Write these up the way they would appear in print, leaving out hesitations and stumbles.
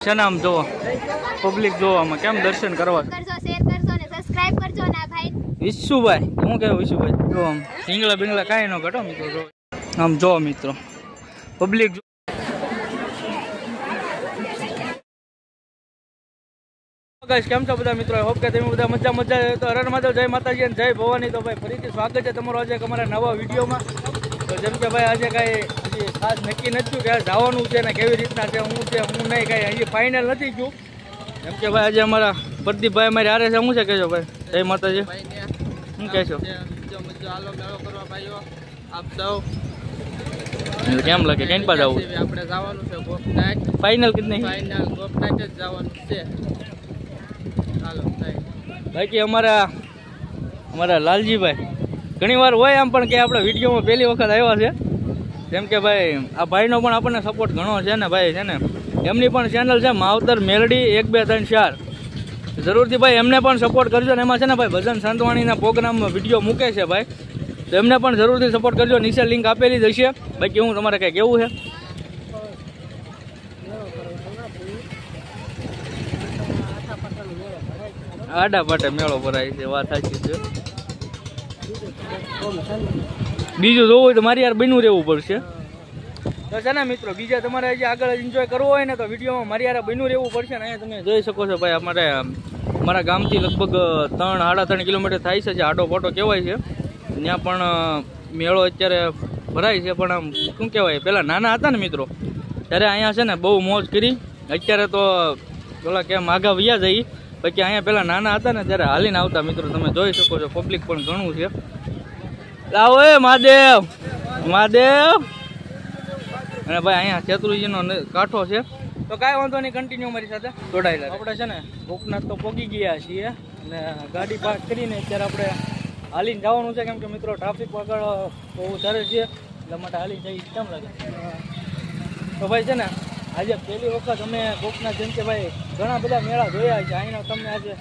છે ને આમ જોવો પબ્લિક જોવો આમાં કેમ દર્શન કરવા કરજો, શેર કરજો ને સબસ્ક્રાઇબ કરજો ને ભાઈ વિશુભાઈ હું કહેવું વિશુભાઈ જો આમ ઢીંગલા બિંગલા કાંઈ ન ઘટો મિત્રો જો આમ જો મિત્રો પબ્લિક ગાઈસ કેમ છો બધા મિત્રો હોપ કે તમે બધા મજા તો હર મહાદેવ જય માતાજી અને જય ભવાની તો ભાઈ ફરીથી સ્વાગત છે તમારું આજે અમારા નવા વિડીયોમાં તો જેમ કે ભાઈ આજે કાંઈ ખાસ નક્કી નથી કે જવાનું છે ને કેવી રીતના છે હું નહીં કાંઈ હજી ફાઇનલ નથી ગયું જેમ કે ભાઈ આજે અમારા પ્રદીપભાઈ અમારી હારે છે શું છે કહેજો ભાઈ જય માતાજી શું કહેશો કેમ લાગે કઈ પાસે જવું આપણે જવાનું છે ગોપનાથ ફાઇનલ કેટલી ફાઇનલ ગોપનાથ જ જવાનું છે બાકી અમારા લાલજીભાઈ ઘણી વાર હોય આમ પણ કે આપણે વિડીયોમાં પહેલી વખત આવ્યા છે જેમ કે ભાઈ આ ભાઈનો પણ આપણને સપોર્ટ ઘણો છે ને ભાઈ છે ને એમની પણ ચેનલ છે માવતર મેલડી 1 2 3 4 જરૂરથી ભાઈ એમને પણ સપોર્ટ કરજો ને એમાં છે ને ભાઈ ભજન સંતવાણીના પ્રોગ્રામમાં વિડીયો મૂકે છે ભાઈ તો એમને પણ જરૂરથી સપોર્ટ કરજો નીચે લિંક આપેલી જ હશે બાકી હું તમારે કંઈ કેવું છે આડા પાટે મેળો ભરાય છે વાત સાચી છે બીજું જોવું હોય તો મારી યાર બન્યું રહેવું પડશે તો છે ને મિત્રો બીજા તમારે જે આગળ એન્જોય કરવો હોય ને તો વિડીયોમાં મારી યાર બન્યું રહેવું પડશે ને અહીંયા તમે જોઈ શકો છો ભાઈ અમારા ગામથી લગભગ 3-3.5 કિલોમીટર થાય છે જે આડો પાટો કહેવાય છે ત્યાં પણ મેળો અત્યારે ભરાય છે પણ આમ શું કહેવાય પહેલાં નાના હતા ને મિત્રો ત્યારે અહીંયા છે ને બહુ મોજ કરી અત્યારે તો પેલા કેમ આગા વયા જઈ બાકી અહીંયા પેલા નાના હતા ને ત્યારે હાલીને આવતા મિત્રો તમે જોઈ શકો છો પબ્લિક પણ ઘણું છે લાવો એ મહાદેવ અને ભાઈ અહીંયા શેત્રુજીનો કાંઠો છે તો કાંઈ વાંધો નહીં કન્ટિન્યુ મારી સાથે જોડાયેલા આપણે છે ને ગોપનાથ તો પહોંચી ગયા છીએ અને ગાડી પાર્ક કરીને અત્યારે આપણે હાલીને જવાનું છે કેમ કે મિત્રો ટ્રાફિક આગળ બહુ વધારે છે એટલા માટે હાલીને જઈ કેમ લાગે તો ભાઈ છે ને આજે પહેલી વખત અમે ગોપનાથ જેમ કે ભાઈ ઘણા બધા મેળા જોયા છે અહીંનો તમને આજે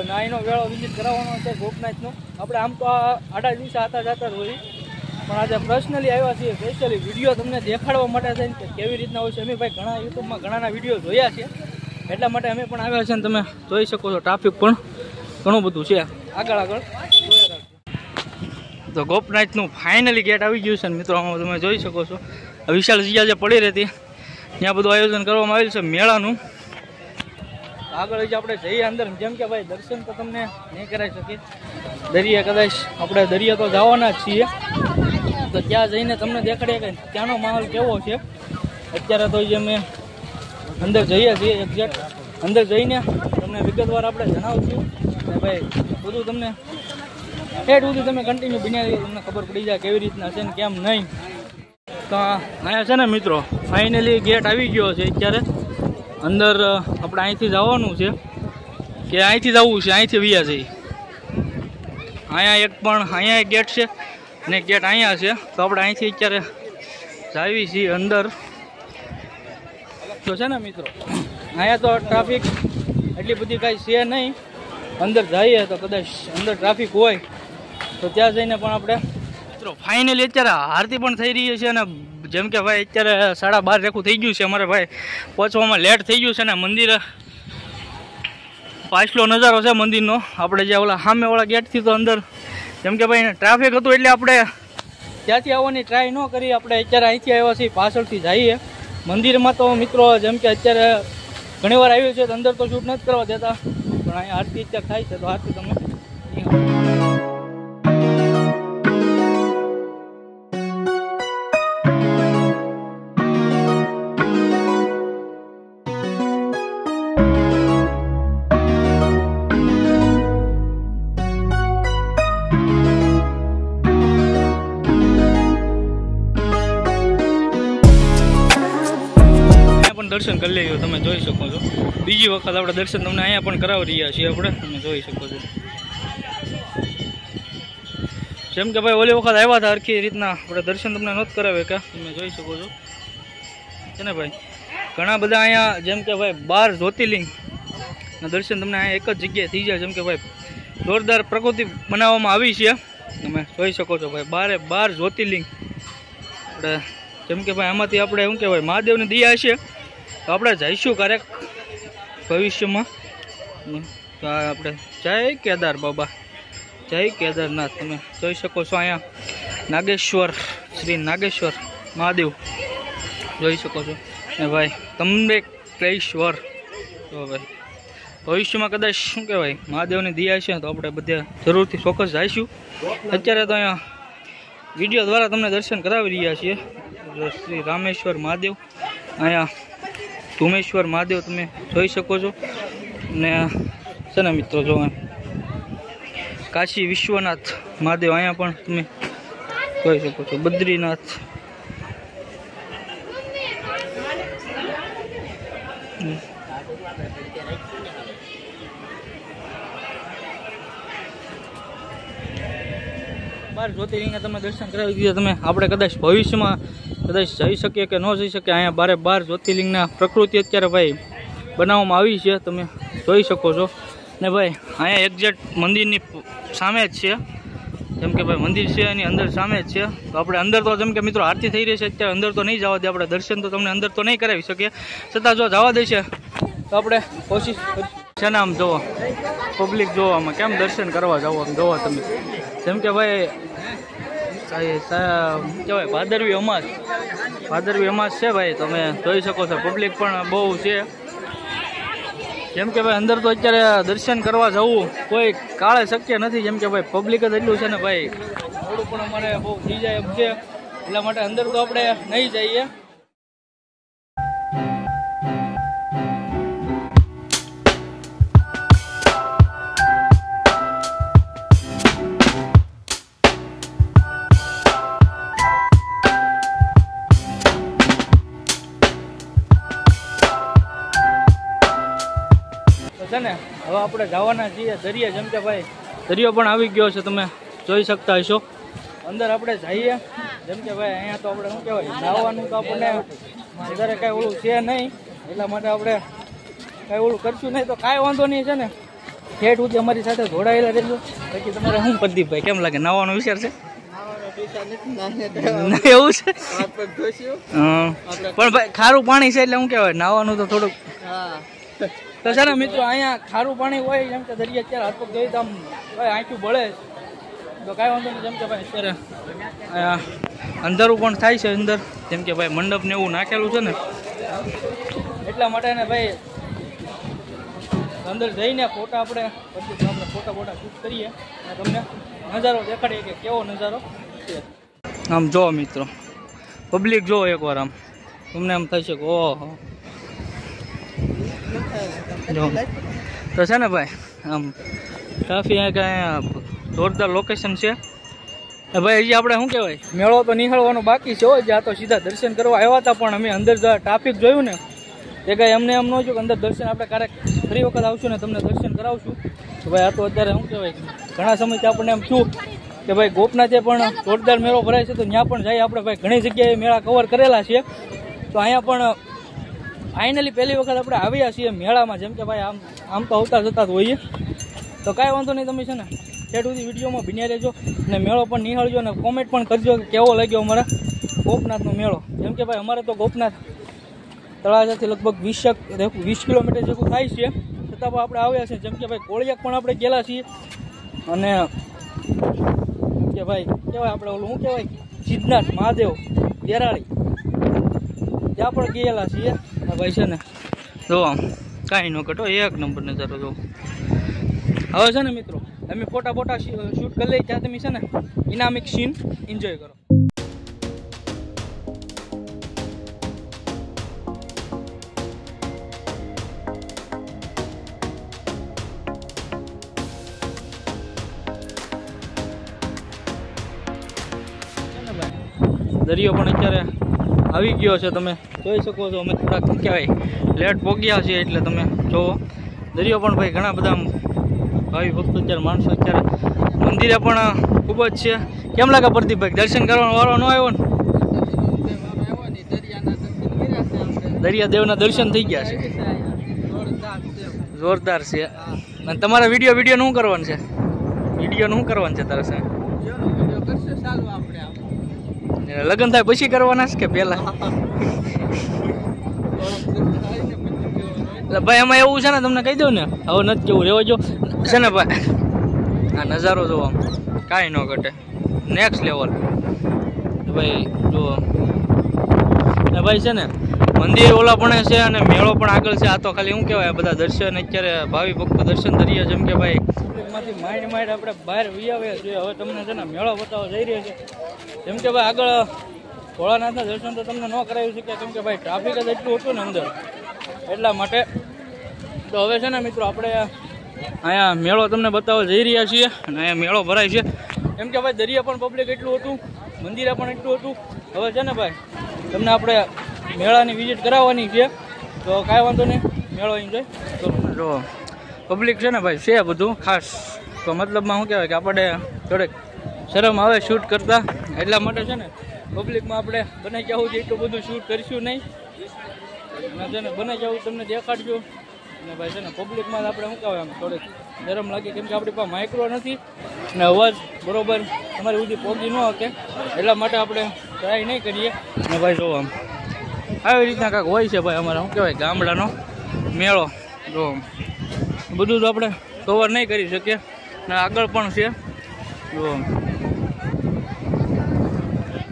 અહીંનો મેળો વિઝિટ કરાવવાનો છે ગોપનાથનો આપણે આમ તો આડા દિવસે આતા જતા જ હોય પણ આજે પર્સનલી આવ્યા છીએ સ્પેશિયલી વિડીયો તમને દેખાડવા માટે છે કે કેવી રીતના હોય છે અમે ભાઈ ઘણા યુટ્યુબમાં ઘણાના વિડીયો જોયા છે એટલા માટે અમે પણ આવ્યા છે ને તમે જોઈ શકો છો ટ્રાફિક પણ ઘણું બધું છે આગળ તો ગોપનાથનું ફાઇનલી ગેટ આવી ગયું છે ને મિત્રો આમાં તમે જોઈ શકો છો વિશાળ જગ્યા જે પડી રહેતી ત્યાં બધું આયોજન કરવામાં આવેલું છે મેળાનું આગળ જ આપણે જઈએ અંદર જેમ કે ભાઈ દર્શન તો તમને નહીં કરાવી શકીએ દરિયા કદાચ આપણે દરિયા તો જવાના જ છીએ તો ત્યાં જઈને તમને દેખાડીએ કે ત્યાંનો માહોલ કેવો છે અત્યારે તો જે અમે અંદર જઈએ છીએ એક્ઝેક્ટ અંદર જઈને તમને વિગતવાર આપણે જણાવશું અને ભાઈ બધું તમને બધું તમે કન્ટિન્યુ બનાવી તમને ખબર પડી જાય કેવી રીતના છે ને કેમ નહીં તો અહીંયા છે ને મિત્રો ફાઇનલી ગેટ આવી ગયો છે અત્યારે અંદર આપણે અહીંથી જવાનું છે કે અહીંથી જવું છે અહીંથી વ્યા જઈએ અહીંયા એક ગેટ છે અને ગેટ અહીંયા છે તો આપણે અહીંથી અત્યારે જાવી છીએ અંદર તો છે ને મિત્રો અહીંયા તો ટ્રાફિક એટલી બધી કાંઈ છે નહીં અંદર જઈએ તો કદાચ અંદર ટ્રાફિક હોય તો ત્યાં જઈને પણ આપણે મિત્રો ફાઇનલી અત્યારે આરતી પણ થઈ રહી છે અને જેમ કે ભાઈ અત્યારે 12:30 રેખું થઈ ગયું છે અમારે ભાઈ પહોંચવામાં લેટ થઈ ગયું છે ને મંદિર પાછલો નજારો છે મંદિરનો આપણે જે ઓલા સામેવાળા ગેટથી તો અંદર જેમ કે ભાઈ ટ્રાફિક હતું એટલે આપણે ત્યાંથી આવવાની ટ્રાય ન કરી આપણે અત્યારે અહીંથી આવ્યા છીએ પાછળથી જઈએ મંદિરમાં તો મિત્રો જેમ કે અત્યારે ઘણી વાર આવ્યું છે તો અંદર તો શૂટ નથી કરવા દેતા પણ અહીંયા આરતી અત્યારે થાય છે તો આરતી તમે દર્શન કરી લેજો તમે જોઈ શકો છો બીજી વખત આપણે દર્શન તમને અહીંયા પણ કરાવી રહ્યા છીએ આપણે તમે જોઈ શકો છો જેમ કે ભાઈ ઓલી વખત આવ્યા હતા હરખી રીતના આપણે દર્શન તમને નહોતું કરાવે કે તમે જોઈ શકો છો છે ને ભાઈ ઘણા બધા અહીંયા જેમ કે ભાઈ 12 જ્યોતિર્લિંગના દર્શન તમને અહીંયા એક જ જગ્યાએ થઈ જાય જેમ કે ભાઈ જોરદાર પ્રકૃતિ બનાવવામાં આવી છે તમે જોઈ શકો છો ભાઈ 12 જ્યોતિર્લિંગ આપણે જેમ કે ભાઈ આમાંથી આપણે શું કહેવાય મહાદેવની દયા છે તો આપણે જઈશું ક્યારેક ભવિષ્યમાં. તો આ આપણે જય કેદાર બાબા, જય કેદારનાથ. તમે જોઈ શકો છો અહીંયા નાગેશ્વર, શ્રી નાગેશ્વર મહાદેવ જોઈ શકો છો ને ભાઈ ત્રંબકેશ્વર. તો ભાઈ ભવિષ્યમાં કદાચ શું કહેવાય મહાદેવની દયા છે તો આપણે બધા જરૂરથી ચોક્કસ જઈશું. અત્યારે તો અહીંયા વિડીયો દ્વારા તમને દર્શન કરાવી રહ્યા છીએ. શ્રી રામેશ્વર મહાદેવ, અહીંયા ધુમેશ્વર મહાદેવ તમે જોઈ શકો છો ને છે ને મિત્રો. જો કાશી વિશ્વનાથ મહાદેવ અહીંયા પણ તમે જોઈ શકો છો. બદ્રીનાથ, બાર જ્યોતિર્લિંગના તમે દર્શન કરાવી દીધા. તમે આપણે કદાચ ભવિષ્યમાં કદાચ જઈ શકીએ કે ન જઈ શકીએ. અહીંયા 12 જ્યોતિર્લિંગના પ્રકૃતિ અત્યારે ભાઈ બનાવવામાં આવી છે, તમે જોઈ શકો છો ને ભાઈ. અહીંયા એક્ઝેક્ટ મંદિરની સામે જ છે, જેમ કે ભાઈ મંદિર છે એની અંદર સામે જ છે. તો આપણે અંદર તો જેમ કે મિત્રો આરતી થઈ રહી છે અત્યારે અંદર તો નહીં જવા દે આપણે. દર્શન તો તમને અંદર તો નહીં કરાવી શકીએ, છતાં જો જવા દે છે તો આપણે કોશિશ છે ને. આમ જોવો પબ્લિક જોવો, આમાં કેમ દર્શન કરવા જાઓ આમ જોવો તમે. જેમ કે ભાઈ કહેવાય ભાદરવી અમાસ છે ભાઈ, તમે જોઈ શકો છો. પબ્લિક પણ બહુ છે. જેમ કે ભાઈ અંદર તો અત્યારે દર્શન કરવા જવું કોઈ કાળે શક્ય નથી. જેમ કે ભાઈ પબ્લિક જ એટલું છે ને ભાઈ, થોડું પણ અમારે બહુ થઈ જાય એમ છે. એટલા માટે અંદર તો આપણે નહીં જઈએ. છે ને હવે આપણે જવાના છીએ દરિયા. જેમ કે ભાઈ દરિયો પણ આવી ગયો છે, તમે જોઈ શકતા હશો. અંદર આપણે જઈએ. જેમ કે ભાઈ અહીંયા તો આપણે શું કહેવાય નાહવાનું તો આપણને વધારે કાંઈ ઓલું છે નહીં, એટલા માટે આપણે કાંઈ ઓલું કરશું નહીં. તો કાંઈ વાંધો નહીં છે ને, ઠેઠ સુધી અમારી સાથે જોડાયેલા રહેજો. બાકી તમારે શું પ્રદીપભાઈ કેમ લાગે, નાહવાનો વિચાર છે? એવું છે હા, પણ ભાઈ ખારું પાણી છે એટલે શું કહેવાય નાહવાનું તો થોડુંક. તો છે ને મિત્રો અહીંયા ખારું પાણી હોય, જેમ કે દરિયા અત્યારે હાથ પગ જોઈ તો આમ ભાઈ આંખું બળે તો કાંઈ વાંધો નહીં. જેમ કે ભાઈ અત્યારે અંધારું પણ થાય છે અંદર. જેમ કે ભાઈ મંડપ ને એવું નાખેલું છે ને, એટલા માટે ને ભાઈ અંદર જઈને ફોટા આપણે ફોટા શૂટ કરીએ અને તમને નજારો દેખાડીએ કે કેવો નજારો છે. આમ જો મિત્રો પબ્લિક જો એકવાર આમ તમને એમ થશે કે ઓહો. જો તો છે ને ભાઈ આમ કાફી અહીંયા જોરદાર લોકેશન છે ભાઈ. હજી આપણે શું કહેવાય મેળો તો નિહાળવાનો બાકી છે. જ્યાં તો સીધા દર્શન કરવા આવ્યા હતા, પણ અમે અંદર ટ્રાફિક જોયું ને એ કાંઈ અમને એમ ન જોયું કે અંદર દર્શન આપણે ક્યારેક ફરી વખત આવશું ને તમને દર્શન કરાવશું. તો ભાઈ આ તો અત્યારે શું કહેવાય ઘણા સમયથી આપણને એમ થયું કે ભાઈ ગોપનાથે પણ જોરદાર મેળો ભરાય છે, તો ત્યાં પણ જઈએ આપણે. ભાઈ ઘણી જગ્યાએ મેળા કવર કરેલા છે, તો અહીંયા પણ ફાઇનલી પહેલી વખત આપણે આવ્યા છીએ મેળામાં. જેમ કે ભાઈ આમ તો આવતા જતા જ હોઈએ. તો કાંઈ વાંધો નહીં, તમે છે ને ઠેઠ સુધી વિડીયોમાં બન્યા રહેજો અને મેળો પણ નિહાળજો અને કોમેન્ટ પણ કરજો કે કેવો લાગ્યો અમારા ગોપનાથનો મેળો. જેમ કે ભાઈ અમારે તો ગોપનાથ તળાજાથી લગભગ 20 કિલોમીટર જેટલું થાય છે, છતાં પણ આપણે આવ્યા છીએ. જેમ કે ભાઈ કોળિયાક પણ આપણે ગયેલા છીએ અને કે ભાઈ કહેવાય આપણે ઓલું શું કહેવાય સિદ્ધનાથ મહાદેવ દેરાળી ત્યાં પણ ગયેલા છીએ. ભાઈ છે ને જો આમ કાંઈ ન ઘટો, એક નંબર નજારો જો. હવે છે ને મિત્રો તમે ફોટા શૂટ કરી લઈ, ત્યાં તમે છે ને ઇનામિક સીન એન્જોય કરો. દરિયો પણ અત્યારે આવી ગયો છે, તમે જોઈ શકો છો. અમે થોડાક કહેવાય લેટ પોગ્યા છીએ એટલે તમે જોવો દરિયો પણ ભાઈ ઘણા બધા ભાવિ ભક્તો અત્યારે માણસો અત્યારે મંદિરે પણ ખૂબ જ છે. કેમ લાગે પ્રદીપભાઈ દર્શન કરવાનો વારો ન આવ્યો ને? દરિયા દેવના દર્શન થઈ ગયા છે, જોરદાર છે. અને તમારા વિડીયો શું કરવાનું છે? વિડીયો શું કરવાનું છે તારે સાહેબ? લગ્ન થાય પછી કરવાના છે કે પહેલા? એટલે ભાઈ એમાં એવું છે ને તમને કહી દઉં ને હવે નથી કેવું રહેવા જો છે ને ભાઈ આ નજારો જોવો કાંઈ ન ઘટે નેક્સ્ટ લેવલ ભાઈ જુઓ ને ભાઈ છે ને મંદિર ઓલા પણ છે અને મેળો પણ આગળ છે આ તો ખાલી શું કહેવાય બધા દર્શન અત્યારે ભાવિ ભક્તો દર્શન કરીએ જેમ કે ભાઈ માંથી માઇન્ડ આપણે બહાર વી આવ્યા છીએ હવે તમને છે ને મેળો બતાવવા જઈ રહ્યો છે જેમ કે ભાઈ આગળ ભોળાનાથના દર્શન તો તમને ન કરાવી શક્યા કેમ કે ભાઈ ટ્રાફિક જ એટલું હતું ને અંદર એટલા માટે તો હવે છે ને મિત્રો આપણે અહીંયા મેળો તમને બતાવવા જઈ રહ્યા છીએ અને અહીંયા મેળો ભરાય છે એમ કે ભાઈ દરિયા પણ પબ્લિક એટલું હતું મંદિરે પણ એટલું હતું હવે છે ને ભાઈ તમને આપણે મેળાની વિઝિટ કરાવવાની છે તો કાંઈ વાંધો નહીં મેળો એન્જોય તો જો પબ્લિક છે ને ભાઈ છે બધું ખાસ તો મતલબમાં શું કહેવાય કે આપણે થોડેક શરમ આવે શૂટ કરતા એટલા માટે છે ને પબ્લિકમાં આપણે બને ત્યાં સુધી એટલું બધું શૂટ કરીશું નહીં અને છે ને બને ત્યાં સુધી તમને દેખાડશું અને ભાઈ છે ને પબ્લિકમાં આપણે શું કહેવાય આમ થોડીક શરમ લાગે કેમ કે આપણી પાસે માઇક્રો નથી અને અવાજ બરોબર તમારી સુધી પહોંચી ન શકે એટલા માટે આપણે ટ્રાય નહીં કરીએ અને ભાઈ જો આમ આવી રીતના કાંઈક હોય છે ભાઈ અમારે શું કહેવાય ગામડાનો મેળો જો બધું તો આપણે કવર નહીં કરી શકીએ ને આગળ પણ છે જો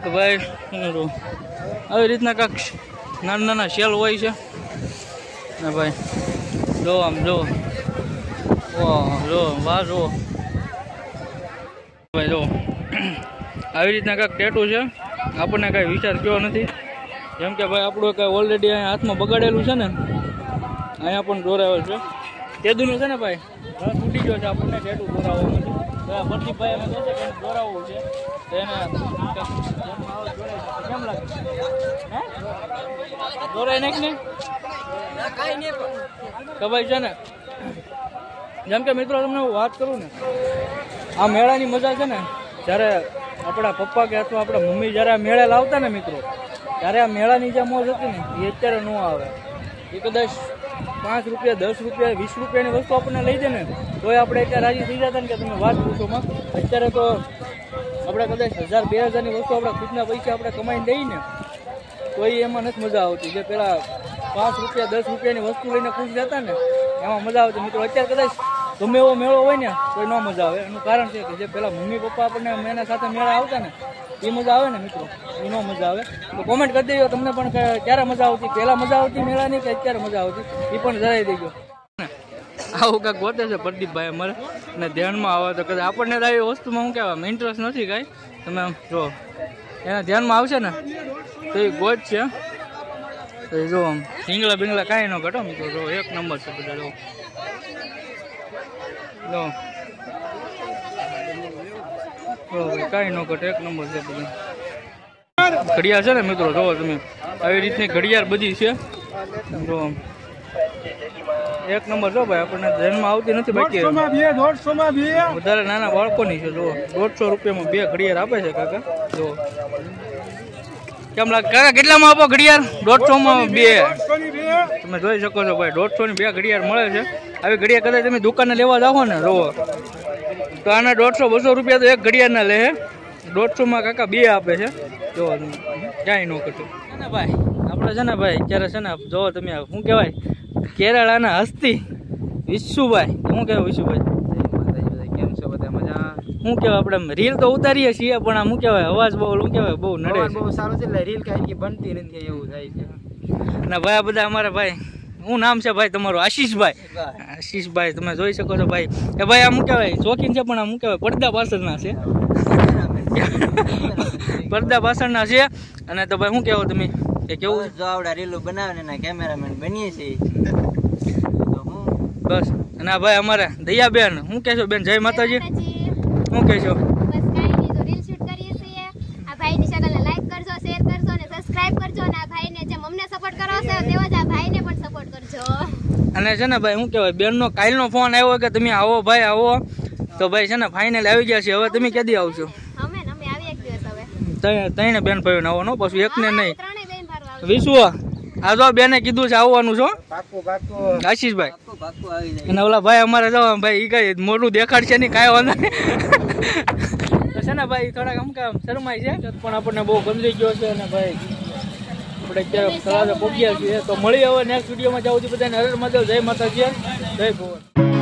તો ભાઈ આવી રીતના કાંઈક નાના નાના શેલ હોય છે ને ભાઈ જો આમ જો વાહ જો ભાઈ જો આવી રીતના કાંઈક ટેટુ છે આપણને કાંઈ વિચાર કયો નથી જેમ કે ભાઈ આપણું કાંઈ ઓલરેડી અહીંયા હાથમાં બગાડેલું છે ને અહીંયા પણ દોરાવેલ છે તેદુનું છે ને ભાઈ તૂટી ગયો છે આપણને ટેટુ દોરાવવાનું છે પ્રદીપભાઈ અમે કહે છે કે દોરાવવું છે તો એને કેમ લાગે દોરાય નાખ ને તો ભાઈ છે ને જેમ કે મિત્રો તમને હું વાત કરું ને આ મેળાની મજા છે ને જ્યારે આપણા પપ્પા કે અથવા આપણા મમ્મી જ્યારે આ મેળે લાવતા ને મિત્રો ત્યારે આ મેળાની જે મોજ હતી ને એ અત્યારે ન આવે એ કદાચ 5 રૂપિયા 10 રૂપિયા 20 રૂપિયાની વસ્તુ આપણને લઈ દે ને તોય આપણે અત્યારે રાજી થઈ જતા ને કે તમે વાત પૂછોમાં અત્યારે તો આપણે કદાચ 1000-2000ની વસ્તુ આપણા ખુદના પૈસા આપણે કમાઈને દઈએ ને તો એમાં નથી મજા આવતી જે પેલા 5 રૂપિયા 10 રૂપિયાની વસ્તુ લઈને ખુશ જતા ને એમાં મજા આવતી મિત્રો અત્યારે કદાચ ગમે એવો મેળો હોય ને તો ન મજા આવે એનું કારણ છે કે જે પેલા મમ્મી પપ્પા આપણને એના સાથે મેળા આવતા ને એ મજા આવે ને મિત્રો એ ન મજા આવે તો કોમેન્ટ કરી દેજો તમને પણ ક્યારે મજા આવતી પહેલાં મજા આવતી મેળાની કે અત્યારે મજા આવતી એ પણ જણાવી દેજો આવું કાંઈક ગોતે છે પ્રદીપભાઈ અમારે અને ધ્યાનમાં આવે તો કદાચ આપણને તો આવી વસ્તુમાં શું કહેવાય ઇન્ટરેસ્ટ નથી કાંઈ તમે આમ જો એના ધ્યાનમાં આવશે ને તો એ ગોત છે તો જો આમ ઢીંગલા બીંગલા કાંઈ ન ઘટો મિત્રો જો એક નંબર છે બધા જો કાંઈ ન ઘટે એક નંબર છે બધું ઘડિયાળ છે ને મિત્રો જોવો તમે આવી રીતની ઘડિયાળ બધી છે જો એક નંબર જો ભાઈ આપણને ધ્યાનમાં આવતી નથી બાકી વધારે નાના બાળકોની છે જો 150 રૂપિયામાં 2 ઘડિયાળ આપે છે કાકા જો કેમ લાગે કાકા કેટલામાં આપો ઘડિયાળ 150માં 2 તમે જોઈ શકો છો ભાઈ 150 ની 2 ઘડિયાળ મળે છે આવી ઘડિયાળ કદાચ તમે દુકાને લેવા જાઓ ને જોવો તો આના 150-200 રૂપિયા તો એક ઘડિયાળ ના લે 150માં કાકા 2 આપે છે જો ક્યાંય ન કટું ને ભાઈ આપણે છે ને ભાઈ અત્યારે છે ને જોવો તમે શું કહેવાય કેરળાના હસ્તી વિશુભાઈ શું કહેવાય વિશુભાઈ કેમ છો બધા મજા શું કહેવાય આપણે રીલ તો ઉતારીએ છીએ પણ આ શું કહેવાય અવાજ બહુ શું કહેવાય બહુ નડે બહુ સારું છે એટલે રીલ કાંઈ બનતી નથી એવું થાય છે અને ભાઈ આ બધા અમારા ભાઈ શું નામ છે ભાઈ તમારું આશીષભાઈ તમે જોઈ શકો છો ભાઈ એ ભાઈ આ શું કહેવાય શોખીન છે પણ આ શું કહેવાય પડદા પાછળના છે પડદા પાછળના છે અને તો ભાઈ શું કહેવો તમે કે કેવું જો આવડા રીલો બનાવે ને કેમેરામેન બનીએ છીએ બસ અને આ ભાઈ અમારે દયાબેન શું કહેશો બેન જય માતાજી શું કહેશો બસ કાંઈ નહીં તો રીલ શૂટ કરીએ છીએ આ ભાઈની ચેનલને લાઈક કરજો શેર કરજો અને સબસ્ક્રાઇબ કરજો અને આ ભાઈને જેમ અમને સપોર્ટ કરો છો તેવો જ આ ભાઈને પણ સપોર્ટ કરજો અને છે ને ભાઈ શું કહેવાય બેનનો કાલનો ફોન આવ્યો કે તમે આવો ભાઈ આવો તો ભાઈ છે ને ફાઇનલ આવી ગયા છે હવે તમે ક્યાંથી આવશો અમે આવી એક દિવસ હવે ત્રણે બેન ભાઈઓને આવવાનો પાછું એકને નહીં ત્રણેય બેન ફરવા વિશ્વ આ જો બેને કીધું છે આવવાનું છો આશીષભાઈ અને ઓલા ભાઈ અમારે જવા ભાઈ એ કઈ મોટું દેખાડશે નહીં કાંઈ વાંધો નહીં તો છે ને ભાઈ થોડાક આમ કામ શરમાય છે પણ આપણને બહુ ગમતી ગયો છે અને ભાઈ આપણે અત્યારે તળાવે પહોંચ્યા છીએ. તો મળી હવે નેક્સ્ટ વિડીયોમાં જાવ બધાને હર મહાદેવ, જય માતાજી, જય ભગવાન.